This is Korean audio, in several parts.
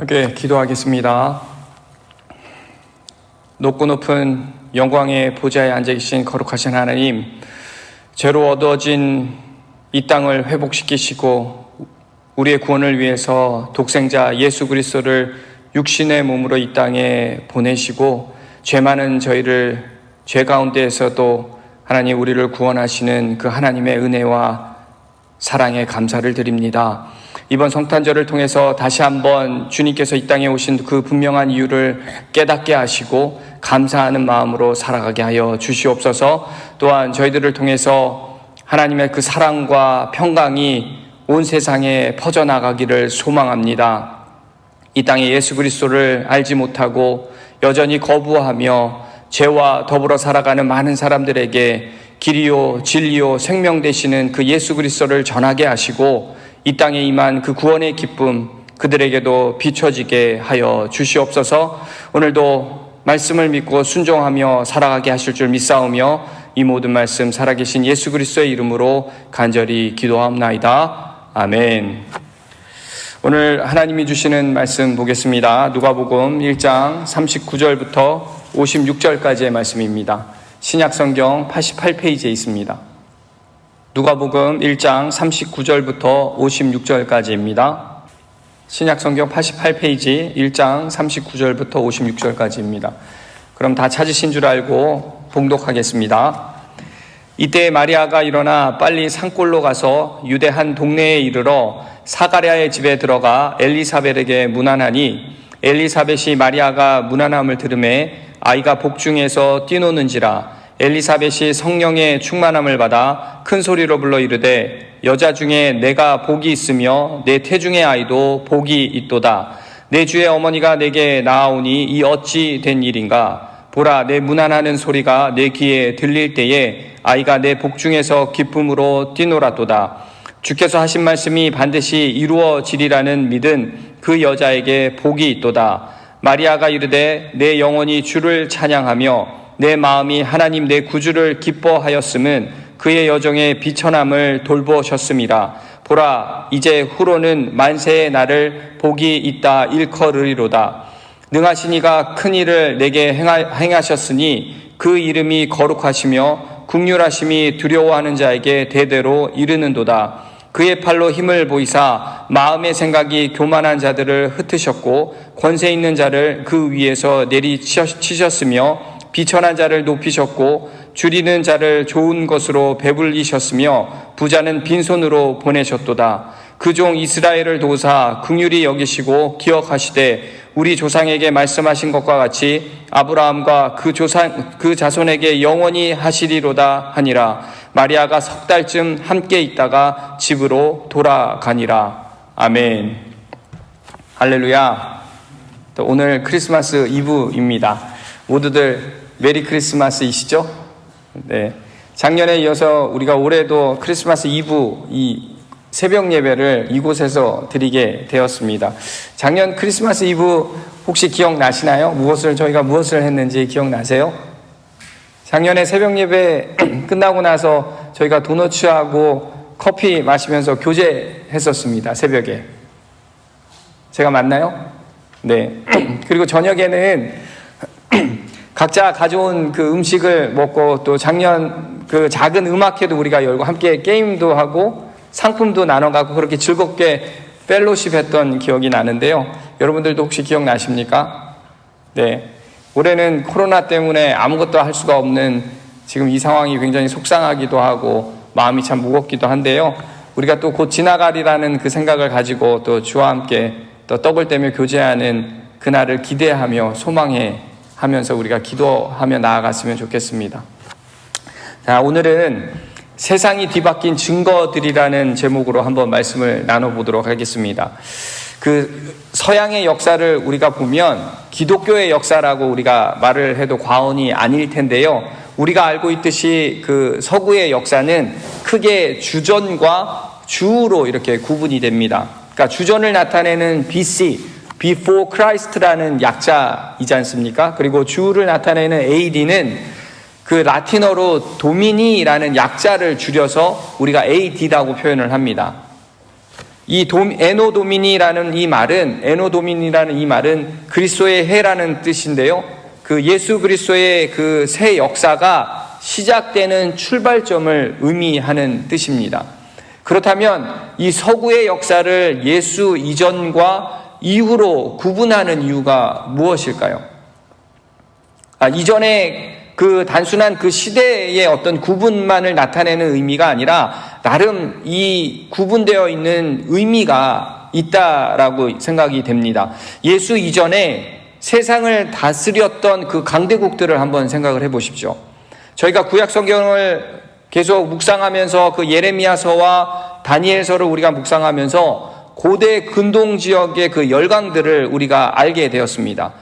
기도하겠습니다. 높고 높은 영광의 보좌에 앉아 계신 거룩하신 하나님, 죄로 어두워진 이 땅을 회복시키시고 우리의 구원을 위해서 독생자 예수 그리스도를 육신의 몸으로 이 땅에 보내시고 죄 많은 저희를 죄 가운데에서도 하나님 우리를 구원하시는 그 하나님의 은혜와 사랑에 감사를 드립니다. 이번 성탄절을 통해서 다시 한번 주님께서 이 땅에 오신 그 분명한 이유를 깨닫게 하시고 감사하는 마음으로 살아가게 하여 주시옵소서. 또한 저희들을 통해서 하나님의 그 사랑과 평강이 온 세상에 퍼져나가기를 소망합니다. 이 땅에 예수 그리스도를 알지 못하고 여전히 거부하며 죄와 더불어 살아가는 많은 사람들에게 길이요 진리요 생명 되시는 그 예수 그리스도를 전하게 하시고 이 땅에 임한 그 구원의 기쁨 그들에게도 비춰지게 하여 주시옵소서. 오늘도 말씀을 믿고 순종하며 살아가게 하실 줄 믿사오며 이 모든 말씀 살아계신 예수 그리스도의 이름으로 간절히 기도하옵나이다. 아멘. 오늘 하나님이 주시는 말씀 보겠습니다. 누가복음 1장 39절부터 56절까지의 말씀입니다. 신약성경 88페이지에 있습니다. 누가복음 1장 39절부터 56절까지입니다. 신약성경 88페이지 1장 39절부터 56절까지입니다. 그럼 다 찾으신 줄 알고 봉독하겠습니다. 이때 마리아가 일어나 빨리 산골로 가서 유대 한 동네에 이르러 사가랴의 집에 들어가 엘리사벳에게 문안하니 엘리사벳이 마리아가 문안함을 들으매 아이가 복중에서 뛰노는지라 엘리사벳이 성령의 충만함을 받아 큰 소리로 불러 이르되 여자 중에 내가 복이 있으며 내 태중의 아이도 복이 있도다. 내 주의 어머니가 내게 나아오니 이 어찌 된 일인가? 보라, 내 문안하는 소리가 내 귀에 들릴 때에 아이가 내 복중에서 기쁨으로 뛰노라도다. 주께서 하신 말씀이 반드시 이루어지리라는 믿은 그 여자에게 복이 있도다. 마리아가 이르되 내 영혼이 주를 찬양하며 내 마음이 하나님 내 구주를 기뻐하였음은 그의 여정의 비천함을 돌보셨음이라. 보라, 이제 후로는 만세의 나를 복이 있다 일컬으리로다. 능하신 이가 큰 일을 내게 행하셨으니 그 이름이 거룩하시며 긍휼하심이 두려워하는 자에게 대대로 이르는도다. 그의 팔로 힘을 보이사 마음의 생각이 교만한 자들을 흩으셨고 권세 있는 자를 그 위에서 내리치셨으며 비천한 자를 높이셨고 줄이는 자를 좋은 것으로 배불리셨으며 부자는 빈손으로 보내셨도다. 그 종 이스라엘을 도우사 긍휼히 여기시고 기억하시되 우리 조상에게 말씀하신 것과 같이 아브라함과 그 자손에게 영원히 하시리로다 하니라. 마리아가 석 달쯤 함께 있다가 집으로 돌아가니라. 아멘. 할렐루야. 또 오늘 크리스마스 이브입니다. 모두들 메리 크리스마스이시죠? 네. 작년에 이어서 우리가 올해도 크리스마스 이브 이 새벽 예배를 이곳에서 드리게 되었습니다. 작년 크리스마스 이브 혹시 기억나시나요? 저희가 무엇을 했는지 기억나세요? 작년에 새벽 예배 끝나고 나서 저희가 도너츠하고 커피 마시면서 교제했었습니다. 새벽에. 제가 맞나요? 네. 그리고 저녁에는 각자 가져온 그 음식을 먹고 또 작년 그 작은 음악회도 우리가 열고 함께 게임도 하고 상품도 나눠가고 그렇게 즐겁게 펠로십 했던 기억이 나는데요. 여러분들도 혹시 기억나십니까? 네. 올해는 코로나 때문에 아무것도 할 수가 없는 지금 이 상황이 굉장히 속상하기도 하고 마음이 참 무겁기도 한데요. 우리가 또 곧 지나가리라는 그 생각을 가지고 또 주와 함께 또 떡을 떼며 교제하는 그날을 기대하며 소망해 하면서 우리가 기도하며 나아갔으면 좋겠습니다. 자, 오늘은 세상이 뒤바뀐 증거들이라는 제목으로 한번 말씀을 나눠보도록 하겠습니다. 그 서양의 역사를 우리가 보면 기독교의 역사라고 우리가 말을 해도 과언이 아닐 텐데요. 우리가 알고 있듯이 그 서구의 역사는 크게 주전과 주로 이렇게 구분이 됩니다. 그러니까 주전을 나타내는 BC, Before Christ라는 약자이지 않습니까? 그리고 주를 나타내는 AD는 그 라틴어로 도미니라는 약자를 줄여서 우리가 AD라고 표현을 합니다. 이 에노도미니라는 이 말은 그리스도의 해라는 뜻인데요. 그 예수 그리스도의 그 새 역사가 시작되는 출발점을 의미하는 뜻입니다. 그렇다면 이 서구의 역사를 예수 이전과 이후로 구분하는 이유가 무엇일까요? 이전에 그 단순한 그 시대의 어떤 구분만을 나타내는 의미가 아니라 나름 이 구분되어 있는 의미가 있다라고 생각이 됩니다. 예수 이전에 세상을 다스렸던 그 강대국들을 한번 생각을 해보십시오. 저희가 구약 성경을 계속 묵상하면서 그 예레미야서와 다니엘서를 우리가 묵상하면서 고대 근동 지역의 그 열강들을 우리가 알게 되었습니다.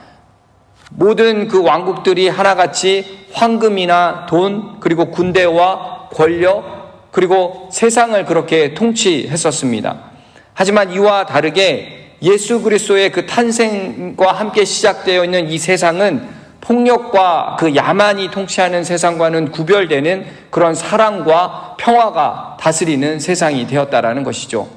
모든 그 왕국들이 하나같이 황금이나 돈, 그리고 군대와 권력, 그리고 세상을 그렇게 통치했었습니다. 하지만 이와 다르게 예수 그리스도의 그 탄생과 함께 시작되어 있는 이 세상은 폭력과 그 야만이 통치하는 세상과는 구별되는 그런 사랑과 평화가 다스리는 세상이 되었다라는 것이죠.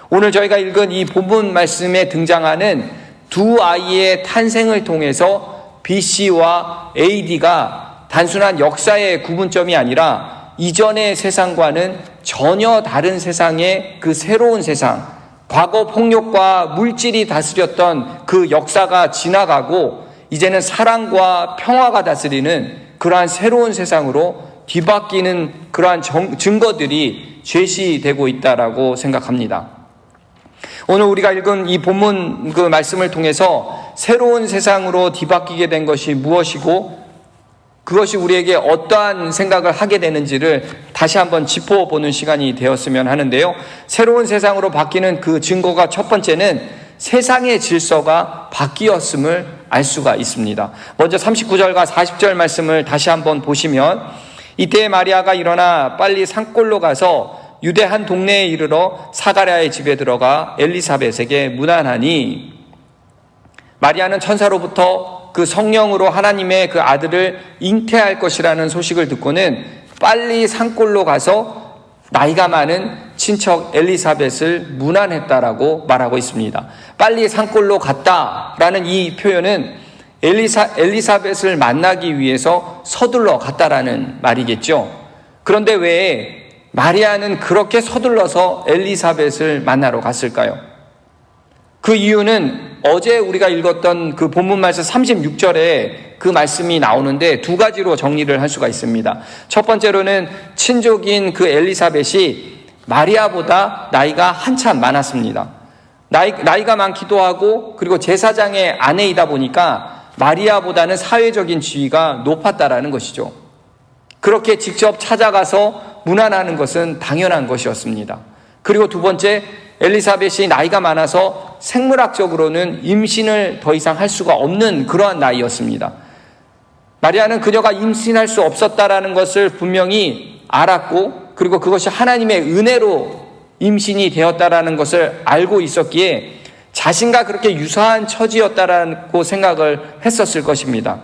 오늘 저희가 읽은 이 본문 말씀에 등장하는 두 아이의 탄생을 통해서 BC와 AD가 단순한 역사의 구분점이 아니라 이전의 세상과는 전혀 다른 세상의 그 새로운 세상, 과거 폭력과 물질이 다스렸던 그 역사가 지나가고 이제는 사랑과 평화가 다스리는 그러한 새로운 세상으로 뒤바뀌는 그러한 증거들이 제시되고 있다라고 생각합니다. 오늘 우리가 읽은 이 본문 그 말씀을 통해서 새로운 세상으로 뒤바뀌게 된 것이 무엇이고 그것이 우리에게 어떠한 생각을 하게 되는지를 다시 한번 짚어보는 시간이 되었으면 하는데요. 새로운 세상으로 바뀌는 그 증거가 첫 번째는 세상의 질서가 바뀌었음을 알 수가 있습니다. 먼저 39절과 40절 말씀을 다시 한번 보시면 이때 마리아가 일어나 빨리 산골로 가서 유대 한 동네에 이르러 사가랴의 집에 들어가 엘리사벳에게 문안하니 마리아는 천사로부터 그 성령으로 하나님의 그 아들을 잉태할 것이라는 소식을 듣고는 빨리 산골로 가서 나이가 많은 친척 엘리사벳을 문안했다라고 말하고 있습니다. 빨리 산골로 갔다라는 이 표현은 엘리사벳을 만나기 위해서 서둘러 갔다라는 말이겠죠. 그런데 왜 마리아는 그렇게 서둘러서 엘리사벳을 만나러 갔을까요? 그 이유는 어제 우리가 읽었던 그 본문 말씀 36절에 그 말씀이 나오는데 두 가지로 정리를 할 수가 있습니다. 첫 번째로는 친족인 그 엘리사벳이 마리아보다 나이가 한참 많았습니다. 나이가 많기도 하고 그리고 제사장의 아내이다 보니까 마리아보다는 사회적인 지위가 높았다라는 것이죠. 그렇게 직접 찾아가서 문안하는 것은 당연한 것이었습니다. 그리고 두 번째, 엘리사벳이 나이가 많아서 생물학적으로는 임신을 더 이상 할 수가 없는 그러한 나이였습니다. 마리아는 그녀가 임신할 수 없었다라는 것을 분명히 알았고 그리고 그것이 하나님의 은혜로 임신이 되었다라는 것을 알고 있었기에 자신과 그렇게 유사한 처지였다라고 생각을 했었을 것입니다.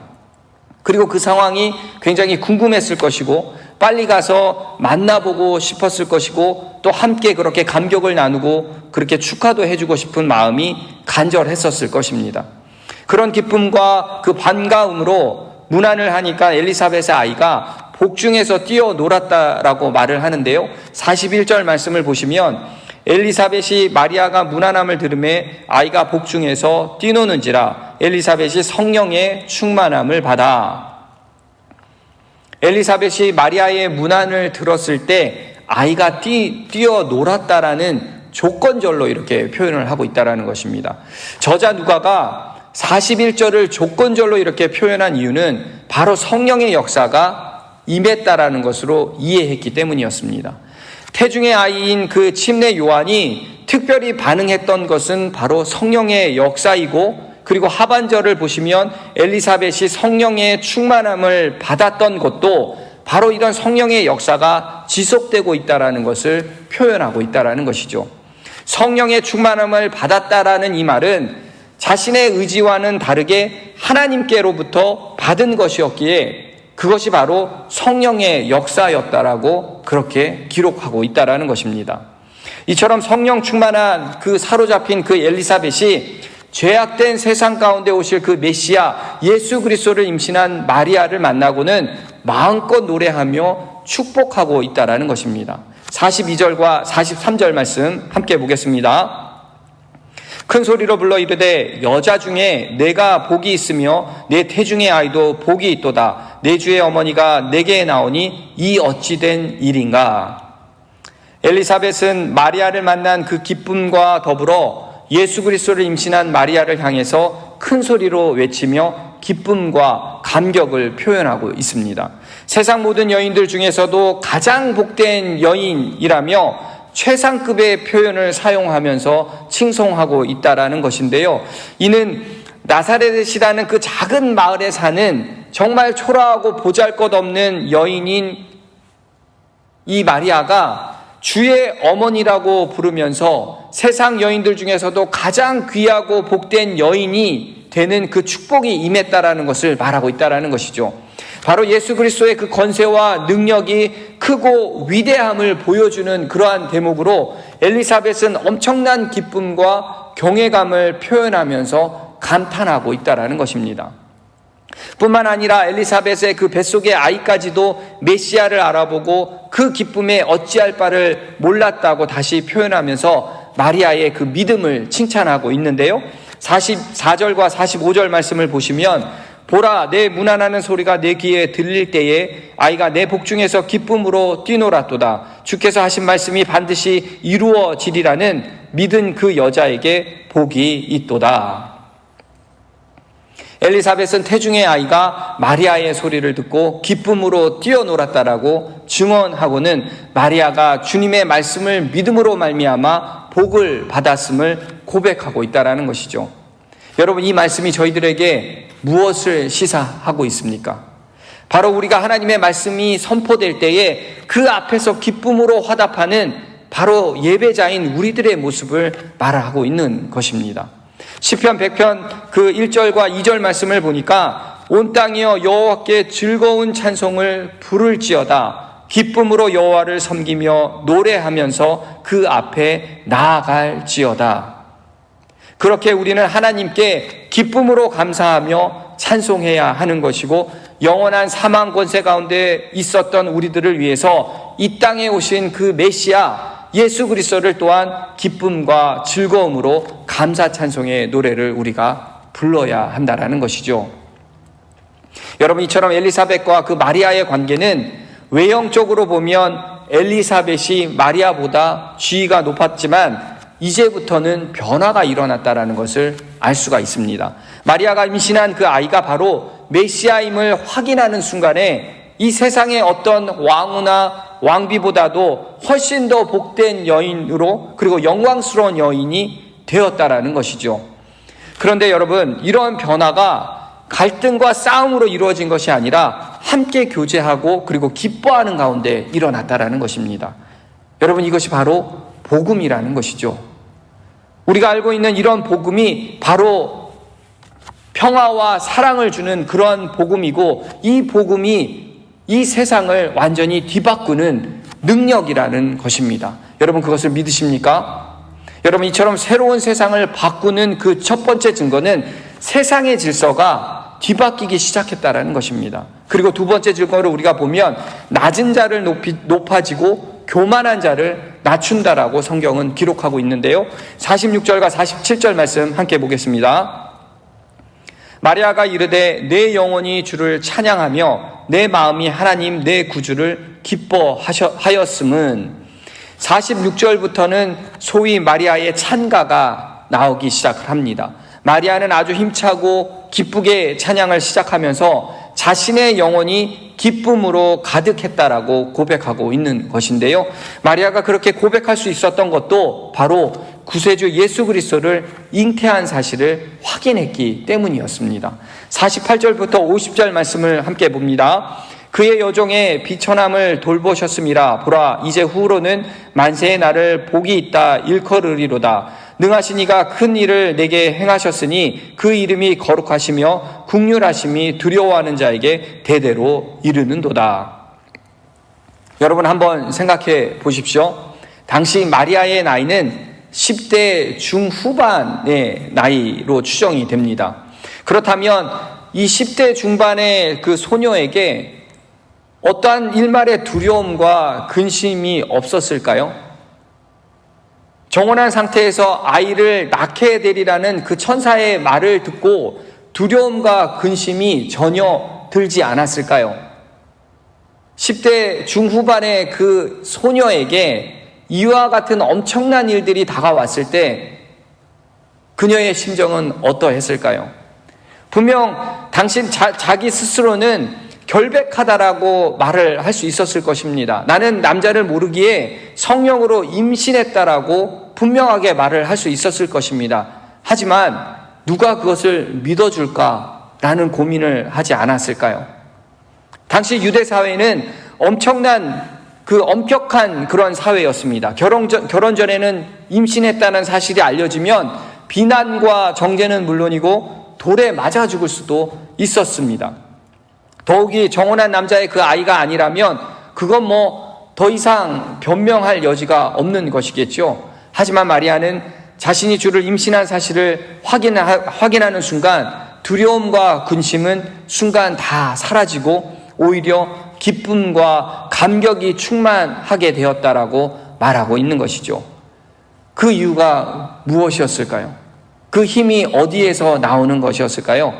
그리고 그 상황이 굉장히 궁금했을 것이고 빨리 가서 만나보고 싶었을 것이고 또 함께 그렇게 감격을 나누고 그렇게 축하도 해주고 싶은 마음이 간절했었을 것입니다. 그런 기쁨과 그 반가움으로 문안을 하니까 엘리사벳의 아이가 복중에서 뛰어놀았다라고 말을 하는데요. 41절 말씀을 보시면 엘리사벳이 마리아가 문안함을 들음에 아이가 복중에서 뛰노는지라 엘리사벳이 성령의 충만함을 받아. 엘리사벳이 마리아의 문안을 들었을 때 아이가 뛰어놀았다라는 조건절로 이렇게 표현을 하고 있다는 것입니다. 저자 누가가 41절을 조건절로 이렇게 표현한 이유는 바로 성령의 역사가 임했다라는 것으로 이해했기 때문이었습니다. 태중의 아이인 그 침례 요한이 특별히 반응했던 것은 바로 성령의 역사이고 그리고 하반절을 보시면 엘리사벳이 성령의 충만함을 받았던 것도 바로 이런 성령의 역사가 지속되고 있다는 것을 표현하고 있다는 것이죠. 성령의 충만함을 받았다라는 이 말은 자신의 의지와는 다르게 하나님께로부터 받은 것이었기에 그것이 바로 성령의 역사였다라고 그렇게 기록하고 있다라는 것입니다. 이처럼 성령 충만한 그 사로잡힌 그 엘리사벳이 죄악된 세상 가운데 오실 그 메시아 예수 그리스도를 임신한 마리아를 만나고는 마음껏 노래하며 축복하고 있다라는 것입니다. 42절과 43절 말씀 함께 보겠습니다. 큰 소리로 불러 이르되 여자 중에 내가 복이 있으며 내 태중의 아이도 복이 있도다. 내 주의 어머니가 내게 나오니 이 어찌 된 일인가. 엘리사벳은 마리아를 만난 그 기쁨과 더불어 예수 그리스도를 임신한 마리아를 향해서 큰 소리로 외치며 기쁨과 감격을 표현하고 있습니다. 세상 모든 여인들 중에서도 가장 복된 여인이라며 최상급의 표현을 사용하면서 칭송하고 있다라는 것인데요. 이는 나사렛이라는 그 작은 마을에 사는 정말 초라하고 보잘것없는 여인인 이 마리아가 주의 어머니라고 부르면서 세상 여인들 중에서도 가장 귀하고 복된 여인이 되는 그 축복이 임했다라는 것을 말하고 있다라는 것이죠. 바로 예수 그리스도의 그 권세와 능력이 크고 위대함을 보여주는 그러한 대목으로 엘리사벳은 엄청난 기쁨과 경외감을 표현하면서 감탄하고 있다라는 것입니다. 뿐만 아니라 엘리사벳의 그 뱃속의 아이까지도 메시아를 알아보고 그 기쁨에 어찌할 바를 몰랐다고 다시 표현하면서 마리아의 그 믿음을 칭찬하고 있는데요. 44절과 45절 말씀을 보시면 보라 내 문안하는 소리가 내 귀에 들릴 때에 아이가 내 복중에서 기쁨으로 뛰놀았도다. 주께서 하신 말씀이 반드시 이루어지리라는 믿은 그 여자에게 복이 있도다. 엘리사벳은 태중의 아이가 마리아의 소리를 듣고 기쁨으로 뛰어놀았다라고 증언하고는 마리아가 주님의 말씀을 믿음으로 말미암아 복을 받았음을 고백하고 있다라는 것이죠. 여러분, 이 말씀이 저희들에게 무엇을 시사하고 있습니까? 바로 우리가 하나님의 말씀이 선포될 때에 그 앞에서 기쁨으로 화답하는 바로 예배자인 우리들의 모습을 말하고 있는 것입니다. 시편 100편 그 1절과 2절 말씀을 보니까 온 땅이여 여호와께 즐거운 찬송을 부를지어다. 기쁨으로 여호와를 섬기며 노래하면서 그 앞에 나아갈지어다. 그렇게 우리는 하나님께 기쁨으로 감사하며 찬송해야 하는 것이고 영원한 사망 권세 가운데 있었던 우리들을 위해서 이 땅에 오신 그 메시아 예수 그리스도를 또한 기쁨과 즐거움으로 감사 찬송의 노래를 우리가 불러야 한다라는 것이죠. 여러분, 이처럼 엘리사벳과 그 마리아의 관계는 외형적으로 보면 엘리사벳이 마리아보다 지위가 높았지만 이제부터는 변화가 일어났다라는 것을 알 수가 있습니다. 마리아가 임신한 그 아이가 바로 메시아임을 확인하는 순간에 이 세상의 어떤 왕후나 왕비보다도 훨씬 더 복된 여인으로 그리고 영광스러운 여인이 되었다라는 것이죠. 그런데 여러분, 이런 변화가 갈등과 싸움으로 이루어진 것이 아니라 함께 교제하고 그리고 기뻐하는 가운데 일어났다라는 것입니다. 여러분, 이것이 바로 복음이라는 것이죠. 우리가 알고 있는 이런 복음이 바로 평화와 사랑을 주는 그런 복음이고 이 복음이 이 세상을 완전히 뒤바꾸는 능력이라는 것입니다. 여러분, 그것을 믿으십니까? 여러분, 이처럼 새로운 세상을 바꾸는 그 첫 번째 증거는 세상의 질서가 뒤바뀌기 시작했다는 것입니다. 그리고 두 번째 증거를 우리가 보면 낮은 자를 높아지고 교만한 자를 낮춘다라고 성경은 기록하고 있는데요. 46절과 47절 말씀 함께 보겠습니다. 마리아가 이르되 내 영혼이 주를 찬양하며 내 마음이 하나님 내 구주를 기뻐하였음은 46절부터는 소위 마리아의 찬가가 나오기 시작을 합니다. 마리아는 아주 힘차고 기쁘게 찬양을 시작하면서 자신의 영혼이 기쁨으로 가득했다라고 고백하고 있는 것인데요. 마리아가 그렇게 고백할 수 있었던 것도 바로 구세주 예수 그리스도를 잉태한 사실을 확인했기 때문이었습니다. 48절부터 50절 말씀을 함께 봅니다. 그의 여종의 비천함을 돌보셨음이라. 보라, 이제 후로는 만세의 날을 복이 있다 일컬으리로다. 능하신 이가 큰 일을 내게 행하셨으니 그 이름이 거룩하시며 긍휼하심이 두려워하는 자에게 대대로 이르는도다. 여러분, 한번 생각해 보십시오. 당시 마리아의 나이는 10대 중후반의 나이로 추정이 됩니다. 그렇다면 이 10대 중반의 그 소녀에게 어떠한 일말의 두려움과 근심이 없었을까요? 정혼한 상태에서 아이를 낳게 되리라는 그 천사의 말을 듣고 두려움과 근심이 전혀 들지 않았을까요? 10대 중후반의 그 소녀에게 이와 같은 엄청난 일들이 다가왔을 때 그녀의 심정은 어떠했을까요? 분명 당신 자기 스스로는 결백하다라고 말을 할 수 있었을 것입니다. 나는 남자를 모르기에 성령으로 임신했다라고 분명하게 말을 할 수 있었을 것입니다. 하지만 누가 그것을 믿어줄까라는 고민을 하지 않았을까요? 당시 유대 사회는 엄격한 그런 사회였습니다. 결혼 전에는 임신했다는 사실이 알려지면 비난과 정죄는 물론이고 돌에 맞아 죽을 수도 있었습니다. 더욱이 정혼한 남자의 그 아이가 아니라면 그건 더 이상 변명할 여지가 없는 것이겠죠. 하지만 마리아는 자신이 주를 임신한 사실을 확인하는 순간 두려움과 근심은 순간 다 사라지고 오히려 기쁨과 감격이 충만하게 되었다라고 말하고 있는 것이죠. 그 이유가 무엇이었을까요? 그 힘이 어디에서 나오는 것이었을까요?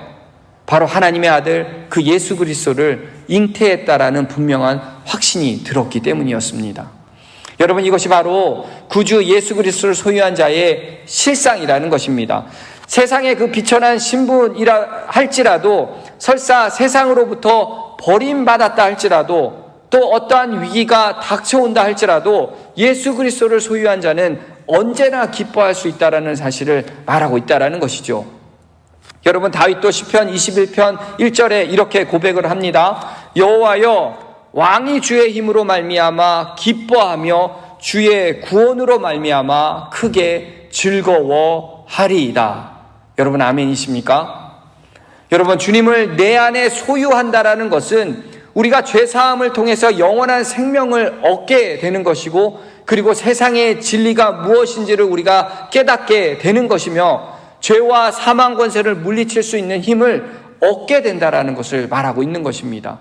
바로 하나님의 아들 그 예수 그리스도를 잉태했다라는 분명한 확신이 들었기 때문이었습니다. 여러분, 이것이 바로 구주 예수 그리스도를 소유한 자의 실상이라는 것입니다. 세상의 그 비천한 신분이라 할지라도, 설사 세상으로부터 버림받았다 할지라도, 또 어떠한 위기가 닥쳐온다 할지라도 예수 그리스도를 소유한 자는 언제나 기뻐할 수 있다라는 사실을 말하고 있다라는 것이죠. 여러분, 다윗도 시편 21편 1절에 이렇게 고백을 합니다. 여호와여, 왕이 주의 힘으로 말미암아 기뻐하며 주의 구원으로 말미암아 크게 즐거워하리이다. 여러분, 아멘이십니까? 여러분, 주님을 내 안에 소유한다라는 것은 우리가 죄사함을 통해서 영원한 생명을 얻게 되는 것이고, 그리고 세상의 진리가 무엇인지를 우리가 깨닫게 되는 것이며, 죄와 사망 권세를 물리칠 수 있는 힘을 얻게 된다라는 것을 말하고 있는 것입니다.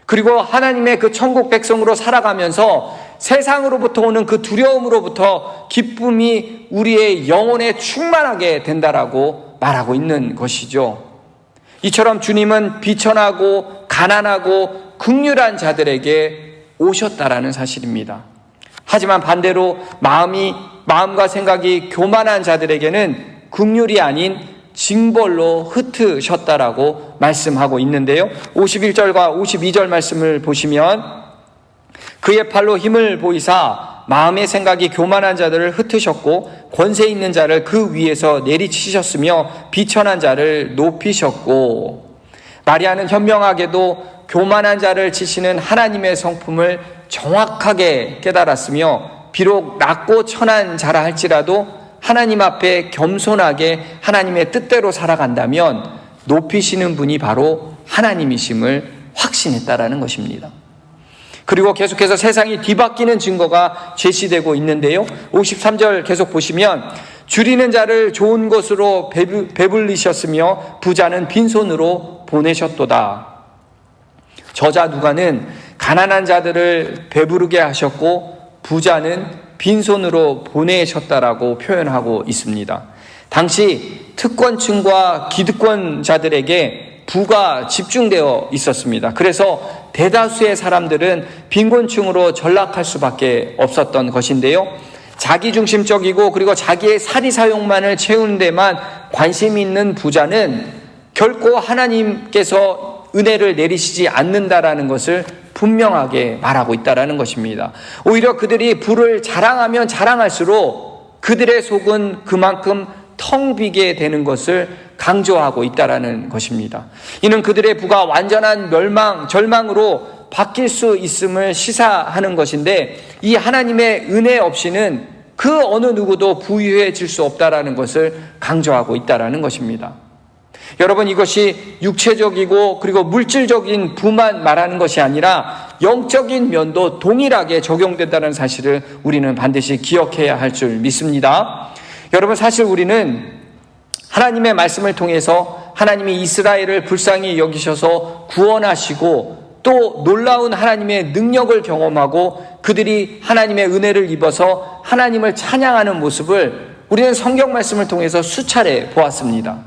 그리고 하나님의 그 천국 백성으로 살아가면서 세상으로부터 오는 그 두려움으로부터 기쁨이 우리의 영혼에 충만하게 된다라고 말하고 있는 것이죠. 이처럼 주님은 비천하고 가난하고 긍휼한 자들에게 오셨다라는 사실입니다. 하지만 반대로 마음과 생각이 교만한 자들에게는 긍휼이 아닌 징벌로 흩으셨다라고 말씀하고 있는데요. 51절과 52절 말씀을 보시면 그의 팔로 힘을 보이사 마음의 생각이 교만한 자들을 흩으셨고 권세 있는 자를 그 위에서 내리치셨으며 비천한 자를 높이셨고, 마리아는 현명하게도 교만한 자를 치시는 하나님의 성품을 정확하게 깨달았으며 비록 낮고 천한 자라 할지라도 하나님 앞에 겸손하게 하나님의 뜻대로 살아간다면 높이시는 분이 바로 하나님이심을 확신했다라는 것입니다. 그리고 계속해서 세상이 뒤바뀌는 증거가 제시되고 있는데요. 53절 계속 보시면 줄이는 자를 좋은 것으로 배불리셨으며 부자는 빈손으로 보내셨도다. 저자 누가는 가난한 자들을 배부르게 하셨고 부자는 빈손으로 보내셨다라고 표현하고 있습니다. 당시 특권층과 기득권자들에게 부가 집중되어 있었습니다. 그래서 대다수의 사람들은 빈곤층으로 전락할 수밖에 없었던 것인데요. 자기중심적이고 그리고 자기의 사리사욕만을 채우는 데만 관심이 있는 부자는 결코 하나님께서 은혜를 내리시지 않는다라는 것을 분명하게 말하고 있다라는 것입니다. 오히려 그들이 부를 자랑하면 자랑할수록 그들의 속은 그만큼 텅 비게 되는 것을 강조하고 있다라는 것입니다. 이는 그들의 부가 완전한 절망으로 바뀔 수 있음을 시사하는 것인데, 이 하나님의 은혜 없이는 그 어느 누구도 부유해질 수 없다라는 것을 강조하고 있다라는 것입니다. 여러분, 이것이 육체적이고 그리고 물질적인 부만 말하는 것이 아니라 영적인 면도 동일하게 적용된다는 사실을 우리는 반드시 기억해야 할 줄 믿습니다. 여러분, 사실 우리는 하나님의 말씀을 통해서 하나님이 이스라엘을 불쌍히 여기셔서 구원하시고 또 놀라운 하나님의 능력을 경험하고 그들이 하나님의 은혜를 입어서 하나님을 찬양하는 모습을 우리는 성경 말씀을 통해서 수차례 보았습니다.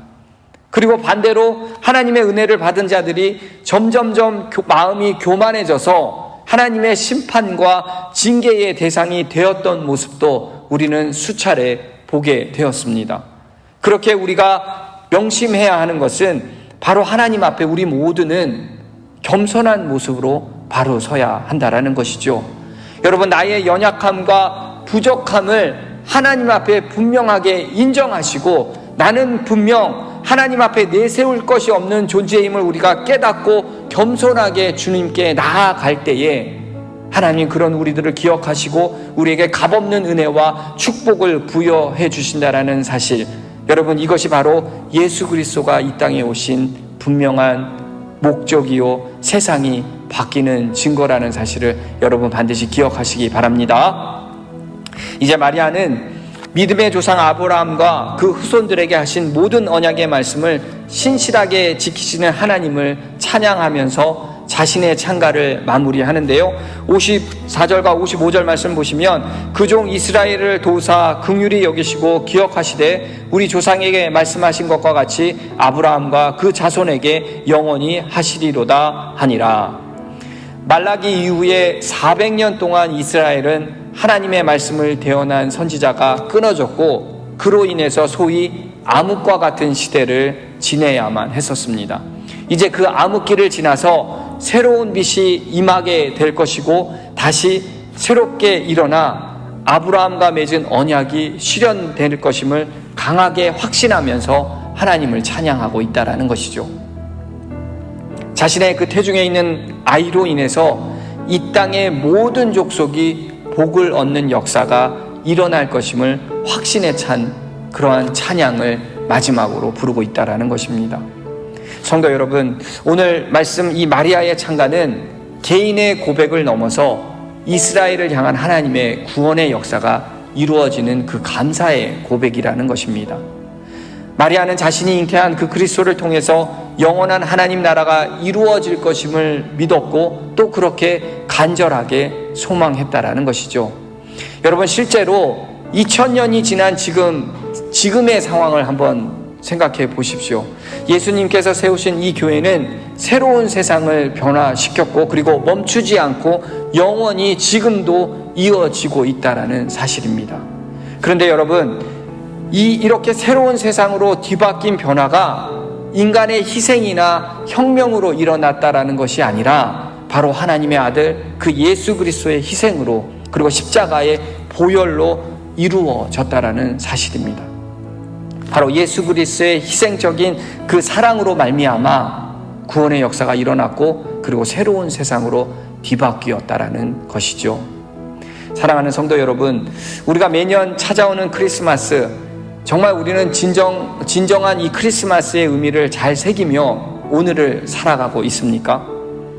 그리고 반대로 하나님의 은혜를 받은 자들이 점점점 마음이 교만해져서 하나님의 심판과 징계의 대상이 되었던 모습도 우리는 수차례 보게 되었습니다. 그렇게 우리가 명심해야 하는 것은 바로 하나님 앞에 우리 모두는 겸손한 모습으로 바로 서야 한다라는 것이죠. 여러분, 나의 연약함과 부족함을 하나님 앞에 분명하게 인정하시고 나는 분명 하나님 앞에 내세울 것이 없는 존재임을 우리가 깨닫고 겸손하게 주님께 나아갈 때에 하나님 그런 우리들을 기억하시고 우리에게 값없는 은혜와 축복을 부여해 주신다라는 사실, 여러분, 이것이 바로 예수 그리스도가 이 땅에 오신 분명한 목적이요 세상이 바뀌는 증거라는 사실을 여러분 반드시 기억하시기 바랍니다. 이제 마리아는 믿음의 조상 아브라함과 그 후손들에게 하신 모든 언약의 말씀을 신실하게 지키시는 하나님을 찬양하면서 자신의 찬가를 마무리하는데요. 54절과 55절 말씀 보시면 그 종 이스라엘을 도우사 긍휼히 여기시고 기억하시되 우리 조상에게 말씀하신 것과 같이 아브라함과 그 자손에게 영원히 하시리로다 하니라. 말라기 이후에 400년 동안 이스라엘은 하나님의 말씀을 대언한 선지자가 끊어졌고 그로 인해서 소위 암흑과 같은 시대를 지내야만 했었습니다. 이제 그 암흑기를 지나서 새로운 빛이 임하게 될 것이고 다시 새롭게 일어나 아브라함과 맺은 언약이 실현될 것임을 강하게 확신하면서 하나님을 찬양하고 있다라는 것이죠. 자신의 그 태중에 있는 아이로 인해서 이 땅의 모든 족속이 복을 얻는 역사가 일어날 것임을 확신에 찬 그러한 찬양을 마지막으로 부르고 있다라는 것입니다. 성도 여러분, 오늘 말씀 이 마리아의 찬가는 개인의 고백을 넘어서 이스라엘을 향한 하나님의 구원의 역사가 이루어지는 그 감사의 고백이라는 것입니다. 마리아는 자신이 잉태한 그 그리스도를 통해서 영원한 하나님 나라가 이루어질 것임을 믿었고 또 그렇게 간절하게 소망했다라는 것이죠. 여러분, 실제로 2000년이 지난 지금의 상황을 한번 생각해 보십시오. 예수님께서 세우신 이 교회는 새로운 세상을 변화시켰고 그리고 멈추지 않고 영원히 지금도 이어지고 있다라는 사실입니다. 그런데 여러분, 이렇게 새로운 세상으로 뒤바뀐 변화가 인간의 희생이나 혁명으로 일어났다라는 것이 아니라 바로 하나님의 아들 그 예수 그리스도의 희생으로 그리고 십자가의 보혈로 이루어졌다라는 사실입니다. 바로 예수 그리스도의 희생적인 그 사랑으로 말미암아 구원의 역사가 일어났고 그리고 새로운 세상으로 뒤바뀌었다라는 것이죠. 사랑하는 성도 여러분, 우리가 매년 찾아오는 크리스마스, 정말 우리는 진정한 이 크리스마스의 의미를 잘 새기며 오늘을 살아가고 있습니까?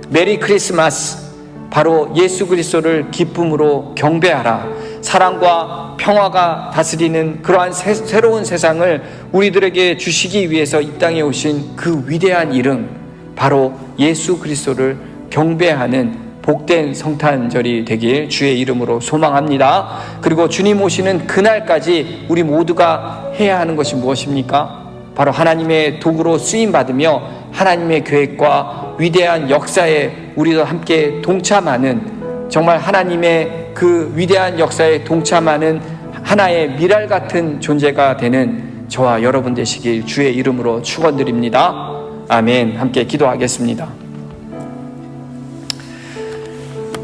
메리 크리스마스, 바로 예수 그리스도를 기쁨으로 경배하라. 사랑과 평화가 다스리는 그러한 새로운 세상을 우리들에게 주시기 위해서 이 땅에 오신 그 위대한 이름, 바로 예수 그리스도를 경배하는 복된 성탄절이 되길 주의 이름으로 소망합니다. 그리고 주님 오시는 그날까지 우리 모두가 해야 하는 것이 무엇입니까? 바로 하나님의 도구로 쓰임받으며 하나님의 계획과 위대한 역사에 우리도 함께 동참하는, 정말 하나님의 그 위대한 역사에 동참하는 하나의 미랄 같은 존재가 되는 저와 여러분 되시길 주의 이름으로 축원드립니다. 아멘. 함께 기도하겠습니다.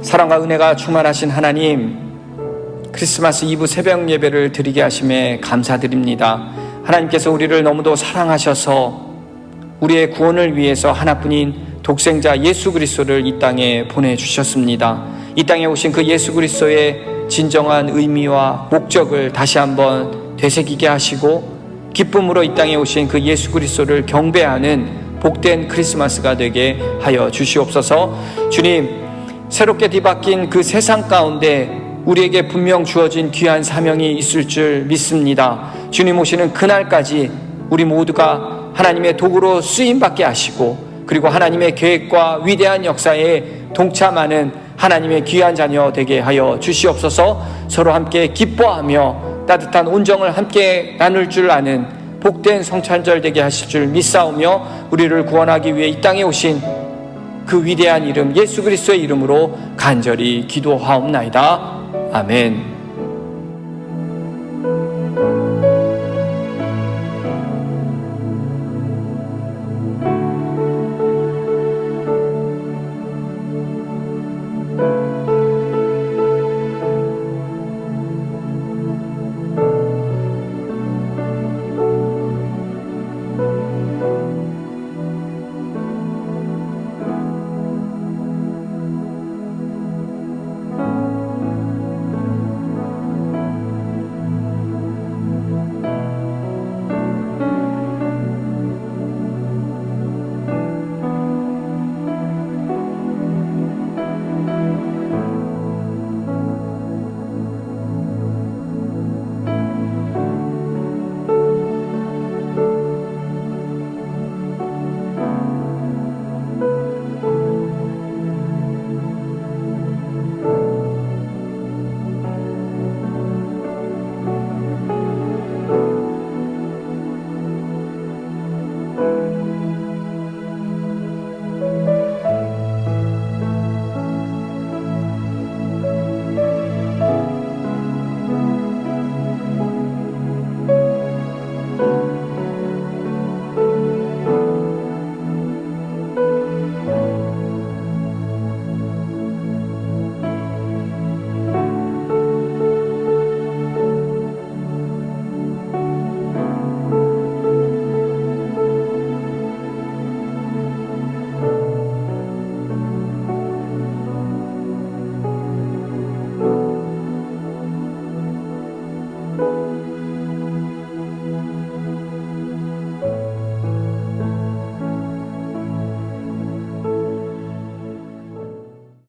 사랑과 은혜가 충만하신 하나님, 크리스마스 이브 새벽 예배를 드리게 하심에 감사드립니다. 하나님께서 우리를 너무도 사랑하셔서 우리의 구원을 위해서 하나뿐인 독생자 예수 그리스도를 이 땅에 보내주셨습니다. 이 땅에 오신 그 예수 그리스도의 진정한 의미와 목적을 다시 한번 되새기게 하시고 기쁨으로 이 땅에 오신 그 예수 그리스도를 경배하는 복된 크리스마스가 되게 하여 주시옵소서. 주님, 새롭게 뒤바뀐 그 세상 가운데 우리에게 분명 주어진 귀한 사명이 있을 줄 믿습니다. 주님 오시는 그날까지 우리 모두가 하나님의 도구로 쓰임받게 하시고, 그리고 하나님의 계획과 위대한 역사에 동참하는 하나님의 귀한 자녀 되게 하여 주시옵소서. 서로 함께 기뻐하며 따뜻한 온정을 함께 나눌 줄 아는 복된 성찬절 되게 하실 줄 믿사오며, 우리를 구원하기 위해 이 땅에 오신 그 위대한 이름 예수 그리스도의 이름으로 간절히 기도하옵나이다. 아멘.